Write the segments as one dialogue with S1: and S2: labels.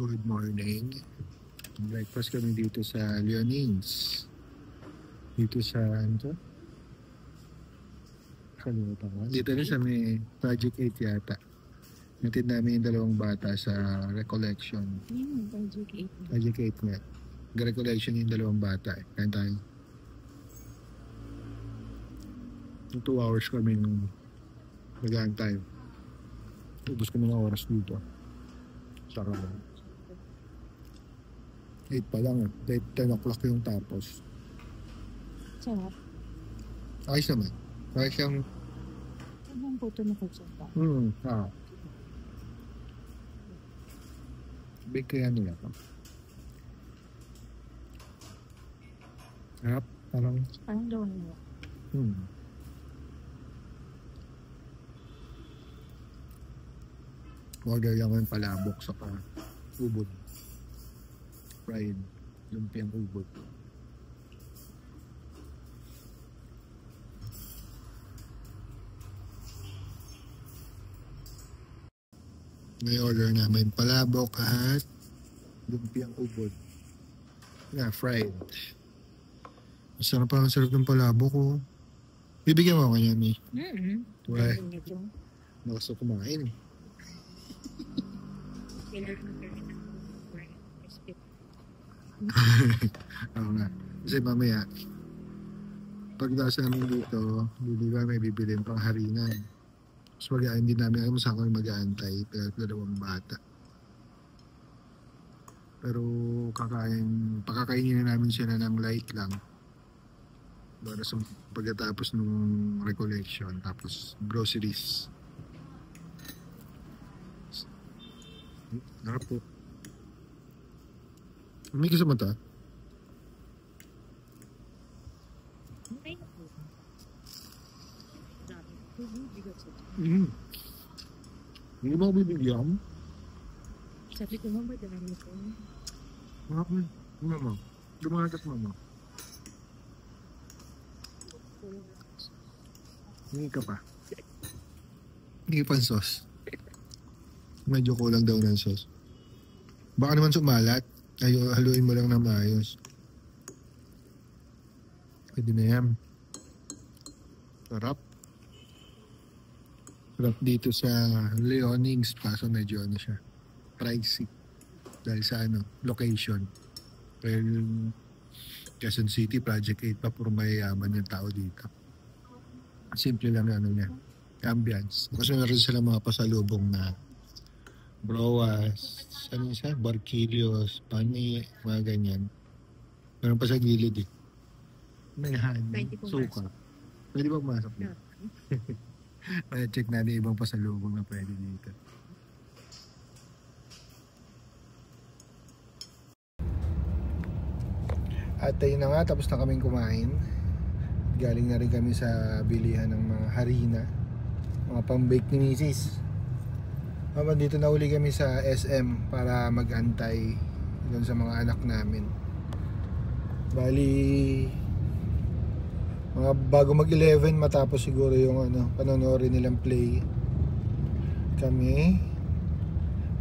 S1: Good morning. Breakfast kami dito sa Leonines. Dito sa, ano to? Kalimutan ko. Dito rin sa may Project 8 yata. Natid namin yung dalawang bata sa recollection.
S2: Project 8.
S1: Project 8 nga. Recollection yung dalawang bata. Kaya tayo. 2 hours kami nag-aantay. Ubus kami ng oras dito. Sarap. 8 pa lang. 10 o'clock yung tapos.
S2: Sarap.
S1: Ayos naman. Ayos yung...
S2: Anong puto na katsapa?
S1: Big kaya nila pa. Sarap. Parang...
S2: Parang doon mo.
S1: Order lang yung palabok sa ubod. Fried. Lumpiang ubod. May order namin palabok at lumpiang ubod. Fried. Masarap pa ang sarap ng palabok ko. Bibigyan mo ako niya, Mi. Why? Nakas na kumain eh. Oo nga. Kasi mamaya, pagdaas namin dito, may bibilin pang harinan. So hindi namin alam saan kami mag-aantay. Dalawang bata. Pero pakakainin na namin sila ng light lang. Para sa pagkatapos ng recollection. Tapos groceries. Harap po. May kasama ta? Hindi mo ako bibigyan?
S2: Sabi ko mo ba dami ko?
S1: Mama. Dumagat mama. Hindi ka pa. Hindi pa sauce. Medyo kulang daw ng sauce. Baka naman sumalat. Haluin mo lang na maayos. Pwede na yan. Sarap. Sarap dito sa Leonings. Kaso medyo siya. Pricey. Dahil sa location. Well, Quezon City, Project 8 pa. Puro mayayaman yung tao dito. Simple lang niya. Ambience. Kasi meron sila mga pasalubong na broas, barquillos, pani, mga ganyan. Meron pa sa gilid eh. May honey, suka. Pwede ba pumasok dito? Check natin ibang pasalubong na pwede dito. At ayun na nga, tapos na kaming kumain. Galing na rin kami sa bilihan ng mga harina, mga pang-bake ni Mrs. Dito na uli kami sa SM para mag-antay doon sa mga anak namin. Bali, mga bago mag-11 matapos siguro yung panonoorin nilang play. Kami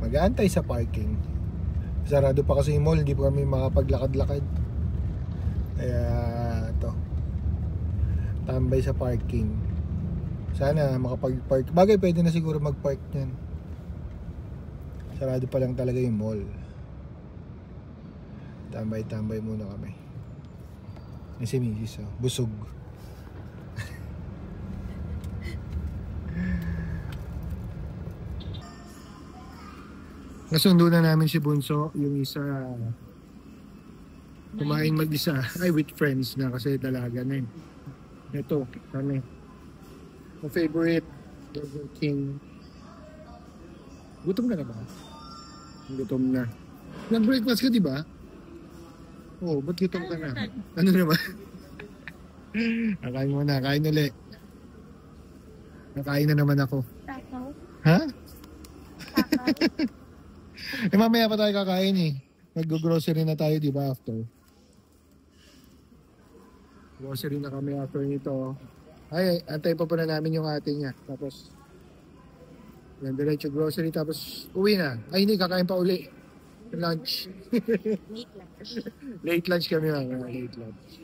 S1: mag-aantay sa parking. Sarado pa kasi yung mall, hindi pa kami makapaglakad-lakad. Kaya tambay sa parking. Sana makapag-park. Bagay pwede na siguro mag-park niyan. Sarado pa lang talaga yung mall. Tambay-tambay muna kami. Si Mrs. Busog. Nasundo na namin si Bunso. Yung isa kumain mag-isa. Ay, with friends na kasi dalaga na yun. Ito, kami. My favorite Burger King. Gutom ka na ba? Gutom na. Nag-breakfast ka, di ba? Oo, ba't gutom ka na? Ano naman? Nakain mo na, kain ulit. Nakain na naman ako.
S2: Takaw?
S1: Ha?
S2: Takaw?
S1: Mamaya pa tayo kakain eh. Mag-grocery na tayo, di ba, after? Grocery na kami after nito. Ay, antay pa pala namin yung ating niya. Tapos, yan, diretso grocery, tapos uwi na. Ay, hindi, kakain pa uli. Lunch.
S2: Meat lang.
S1: Late lunch kami mga late lunch.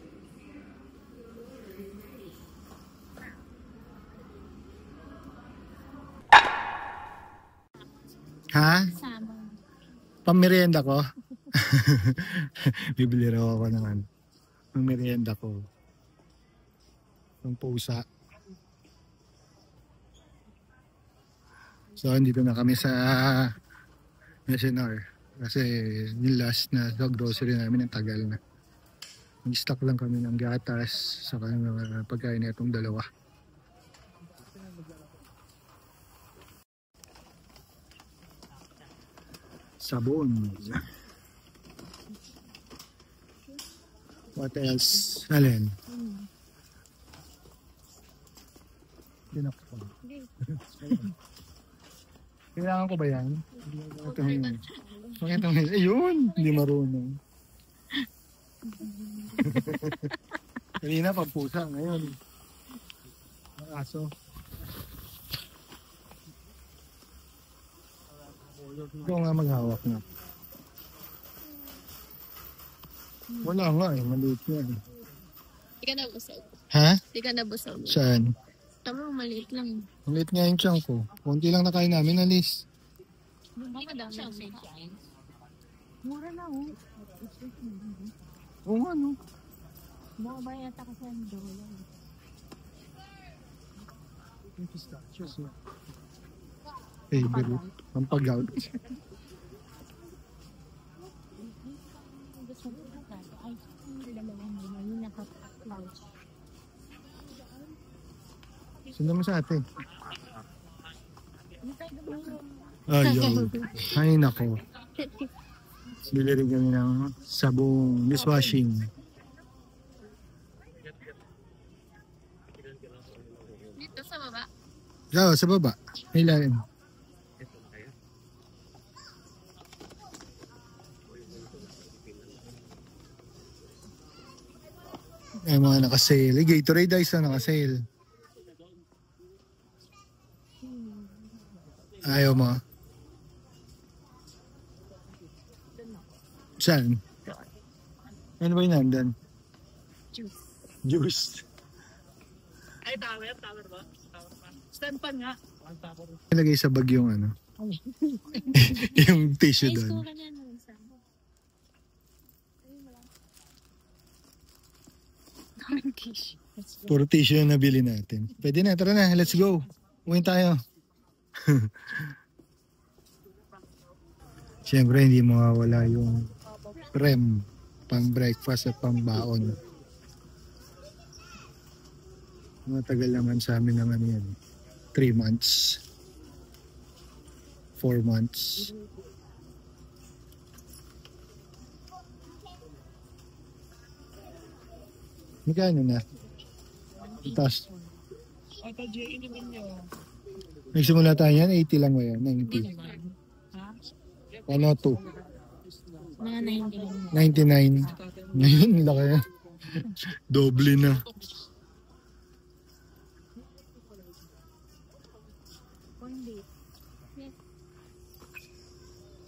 S1: Ha?
S2: Sama.
S1: Pamerienda ko? Bibili raw ako ng ano. Pamerienda ko. Ng pusa. So, andito na kami sa SNR. Kasi yung last na sa grocery namin ang tagal na. Nag-stock lang kami ng gatas sa mga pagkain na itong dalawa. Sabon. What else? Alin? Dinakpan. Kailangan ko ba yan? Pakita mo. Ayun! Hindi marunong. Kanina pagpusa. Ngayon. Ang aso. Ikaw nga maghawak na. Wala nga eh. Maliit yan.
S2: Di ka nabusog.
S1: Ha?
S2: Di ka nabusog.
S1: Saan?
S2: Tama, maliit lang.
S1: Maliit nga yung tiyan ko. Kunti lang nakain namin, alis.
S2: Madami siya. Mura na oh.
S1: Oo nga no.
S2: Baka ba yata kasi ang dolan.
S1: Yung pistachios na. Favorite. Pampagaw.
S2: Gusto ko na tayo. Ay, dalawang muna. Yung naka-clouds.
S1: Sundan mo sa atin.
S2: Hindi tayo gumulong.
S1: Ayaw. Ay nako. Bili rin kami ng sabong dishwashing.
S2: Dito sa baba.
S1: Sa baba. May lalim. Ay mga naka-sale. Gatorade ay isa naka-sale. Ayaw mo. Saan? Ano ba yung nandan?
S2: Juice.
S1: Juice.
S3: Ay, tower ba? Stand pan nga.
S1: Ilagay sa bag yung ano. Yung tissue
S2: Ay,
S1: doon.
S2: school ka na nun. Daming tissue.
S1: Puro tissue yung nabili natin. Pwede na, tara na, let's go. Uwin tayo. Siyempre, hindi mawawala yung prem, pang breakfast at pang baon. Matagal naman sa amin naman yan. 3 months. 4 months. Magkano na? Tapos,
S3: Ito, J, naman nyo.
S1: nagsimula tayo yan, 80 lang ngayon, 90.
S2: Ha?
S1: Ano, 2?
S2: Mga 90 lang.
S1: 99. Ngayon, laki na. Doble na.
S2: O hindi.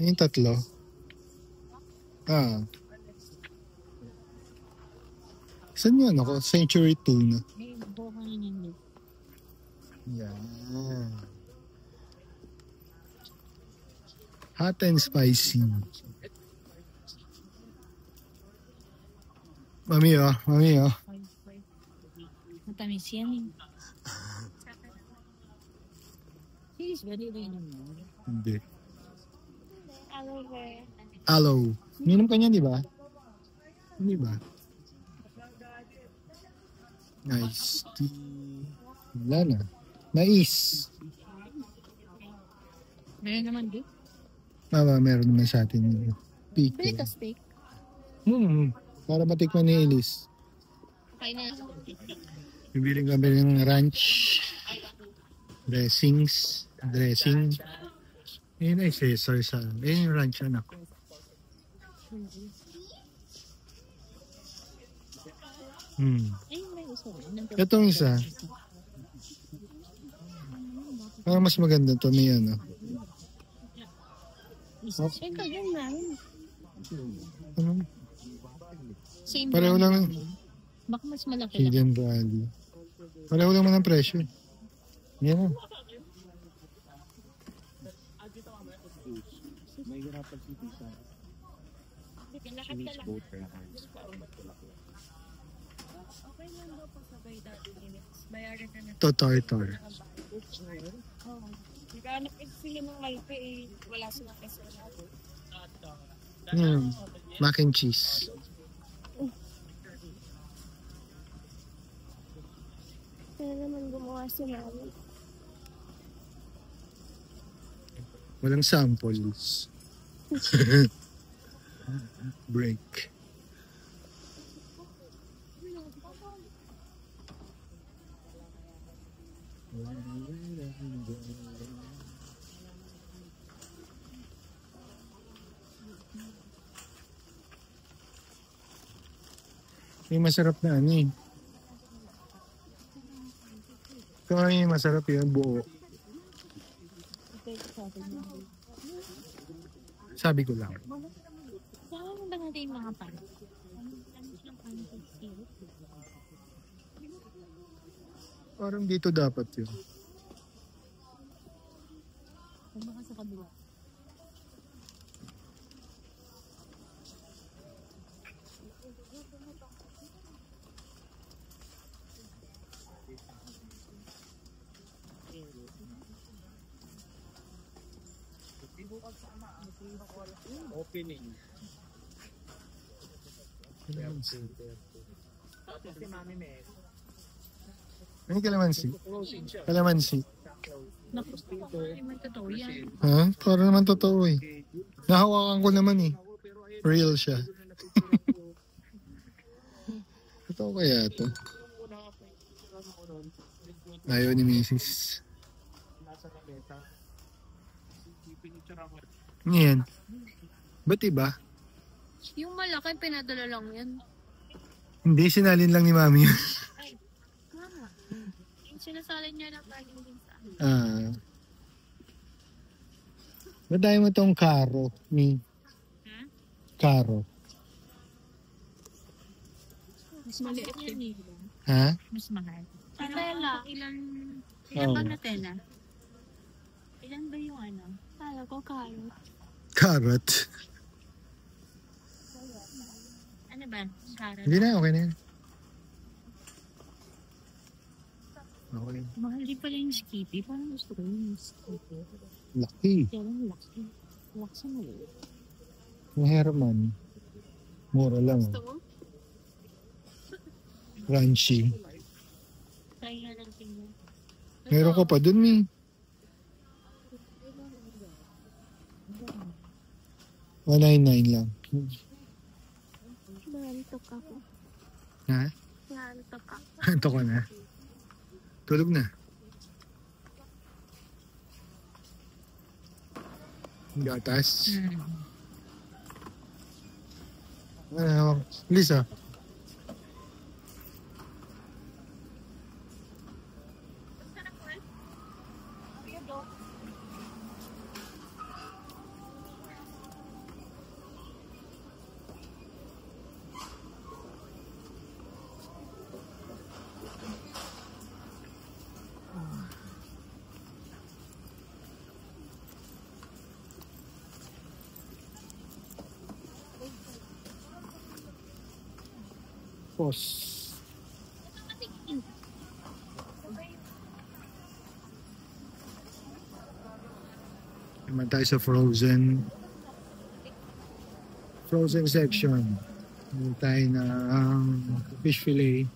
S1: Yung tatlo. Ah. Saan yun ako? Century 2 na.
S2: May buka na hindi.
S1: Yan. Hot and spicy. Mami oh, mami oh.
S2: Matamis yan eh. Cheese, bali rin naman.
S1: Hindi.
S2: Aloe vera.
S1: Aloe. Minom ka niyan, di ba? Hindi ba? Nice. Wala na. Mais.
S2: Meron naman di.
S1: Meron naman sa atin yung
S2: Bili
S1: pickle.
S2: ka steak.
S1: Para matikman ni Elise.
S2: Kain na.
S1: Bibiling kami ng ranch. Dressing. Ayun ay Cesar sa... Ayun yung ranch anak.
S2: Ay, may isa rin.
S1: Itong isa. Parang mas maganda to may ano.
S2: Eh, kagyan namin.
S1: Ano?
S2: Same
S1: Pareho
S2: brand
S1: lang.
S2: namin. Baka mas malaki lang.
S1: Hidden Valley. Pareho lang man ang presyo. Yan na.
S2: Lahat na lang. Okay lang daw po sabay dati minutes. Bayaran na natin.
S1: Totor.
S2: Oo. Nagkahanap kasi sila ng malaki eh. Wala silang peso.
S1: Mac and cheese.
S2: Kaya naman gumawa si Mami.
S1: Walang samples. Break. May masarap na ano eh. Ito nga yung masarap yun, buo. Sabi ko lang.
S2: Saan mo ba natin yung mga pan? Ano silang pan?
S1: Parang dito dapat yun.
S2: Kung baka sa kabila.
S3: Opening. Si Mami May.
S1: Ano kalamansi?
S3: Closing siya.
S1: Kalamansi.
S2: Naku, hindi man totoo yan.
S1: Ha? Para naman totoo eh. Nahawakan ko naman eh. Real siya. Totoo kaya ito? Ayaw ni Mrs.
S3: Nasa kabeta. Pinicture ako.
S1: Ano yan? Ba't iba?
S2: Yung malaki, pinadala lang yan.
S1: Hindi, sinalin lang ni Mami yun.
S2: Ay, mama. Yung sinasalin niya lang galing din sa akin.
S1: Ba't tayo mo itong karo? Ni karo.
S2: Mas maliit yan eh.
S1: Ha?
S2: Mas mahal. Tela. Ilan ba na tela? Ilan ba yung ano? Kala ko carrot.
S1: Carrot.
S2: Ano ba? Carrot.
S1: Hindi na, okay na yan. Okay.
S2: Mahal din pala yung Skippy. Parang gusto ko yung Skippy.
S1: Laki.
S2: Kaya lang laki. Laki sa maliit.
S1: Yung Herman. Mura lang.
S2: Gusto mo?
S1: Crunchy.
S2: Try nga lang tingnan.
S1: Meron ko pa dun eh. $199 lang.
S2: Mahantok ako.
S1: Ha?
S2: Mahantok ako.
S1: Ito ko na. Tulog na. Gatas. Ano? Lisa. Pos. Naman tayo sa frozen. Frozen section. Meron tayo na fish fillet.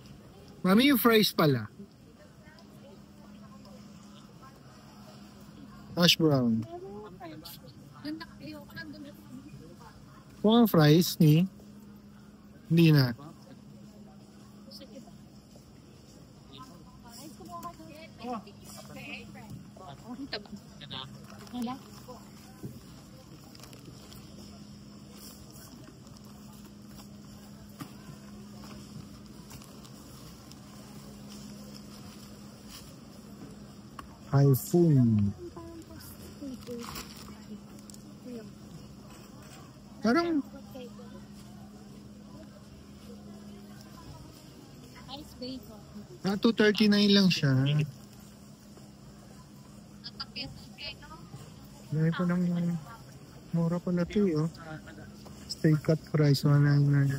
S1: Mami, yung fries pala. Hash brown. Kung ang fries ni hindi na.
S2: Wala.
S1: Typhoon. Parang,
S2: Ice bacon.
S1: 239 lang siya. Dahil pa lang mura pala ito oh. Steak cut fries, 199.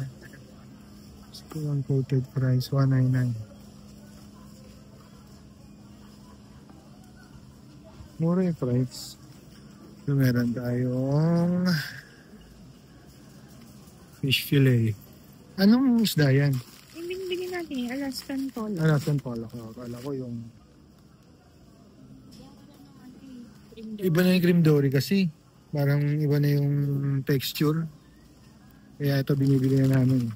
S1: Steak coated fries, 199. Mura yung fries. So, meron tayong fish fillet. Anong isda yan?
S2: Yung binibili natin yung Alaskan Pollock.
S1: Alaskan pollock. Akala ko yung... Iba na yung cream dory kasi. Parang iba na yung texture. Kaya ito binibili na namin.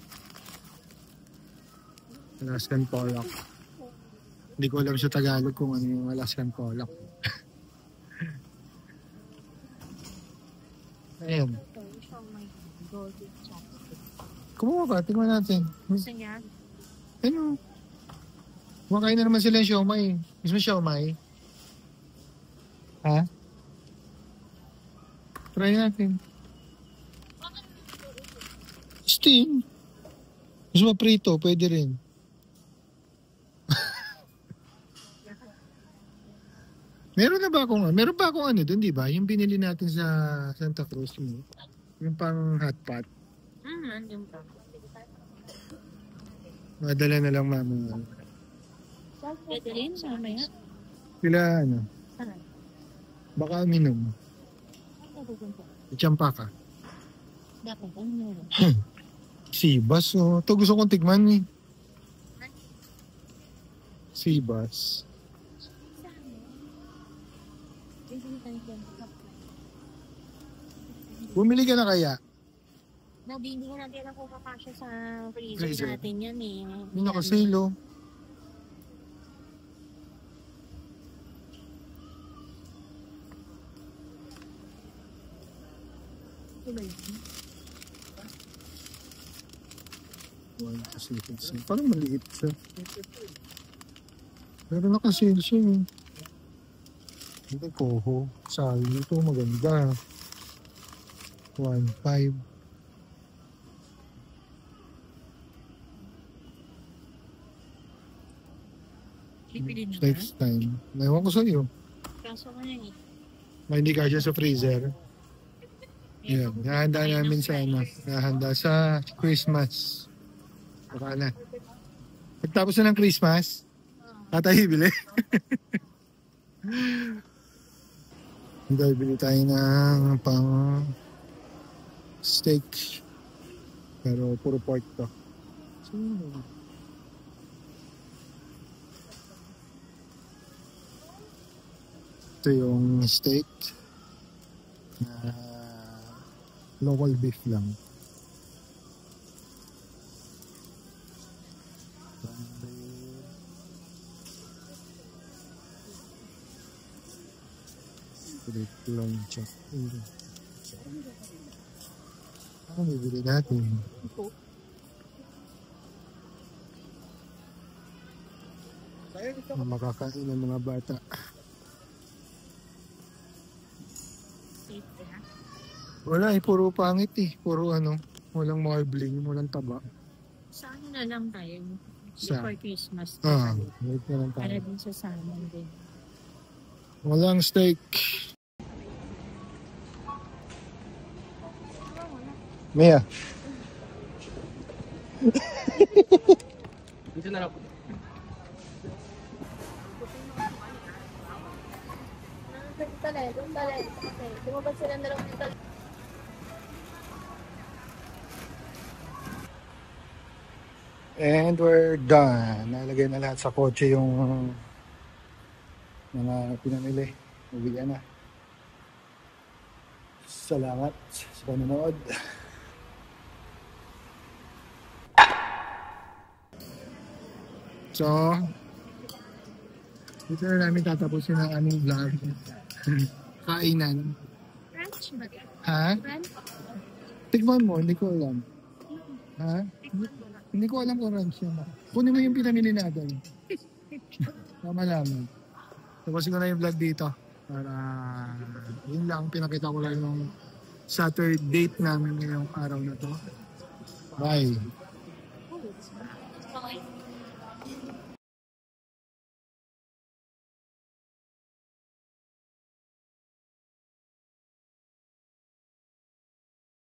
S1: Alaskan pollock. Hindi ko alam sa Tagalog kung ano yung Alaskan pollock. Ayun.
S2: Ito, yung siomai. Golden chopstick.
S1: Kumuha ka, tingnan natin.
S2: Gusto niya?
S1: Ano? Kumakain na naman sila yung siomai. Gusto mo siomai? Ha? Try natin. Steam. Gusto mo prito, pwede rin. Meron ba akong ano doon, di ba? Yung binili natin sa Santa Cruz mo. Yung pang hot pot.
S2: Andun pa.
S1: Madala na lang mama.
S2: Pwede rin, mamaya.
S1: Sila ano,
S2: Saan?
S1: baka minom. Itsampa ka.
S2: Dapat, ano meron?
S1: Sibas, oh. Ito gusto kong tikman eh. Sibas. Bumili ka na kaya?
S2: Hindi nga natin ako kakasya sa freezer
S1: Freezer.
S2: natin yan eh.
S1: Yung nakasalo. One Pacific Sea. Parang maliit siya. Pero nakasale siya eh. Hindi koho. Sali ito maganda. 1.5.
S2: Pipili na
S1: Next time. Naiwan ko sa'yo.
S2: Kaso ko yan eh.
S1: May hindi kasya sa freezer. Yan. Nahanda namin sa ano. Nahanda sa Christmas. Baka na. Pagtapos na ng Christmas, tayo bili. Dahil bili tayo ng pang steak. Pero puro pork to. So, ito yung steak na local beef lang. Steak lang siya. Ano bibili natin? Makakain ng mga bata.
S2: Safe na.
S1: Wala eh, puro pangit eh. Puro ano, walang marbling, walang taba.
S2: Sa ano na lang tayo?
S1: Sa-
S2: Before Christmas.
S1: Wait na lang
S2: Para
S1: tayo.
S2: din sa salmon din.
S1: Walang steak. Mia.
S3: Dito na lang po.
S2: Lumabas sila na lang dito.
S1: And we're done. Nalagay na lahat sa kotse yung mga pinamili. Uwian na. Salamat sa panonood. So, dito na namin tatapusin ang aming vlog. Kainan.
S2: Ranch ba?
S1: Ha?
S2: Ranch?
S1: Tikman mo, hindi ko alam. Ha? Hindi ko alam kung ranch yan. Kunin mo yung pinamili natin. Tama lang. Tapusin ko na yung vlog dito. Para yun lang, pinakita ko lang yung
S4: Saturday date namin ngayong araw na to.
S1: Bye.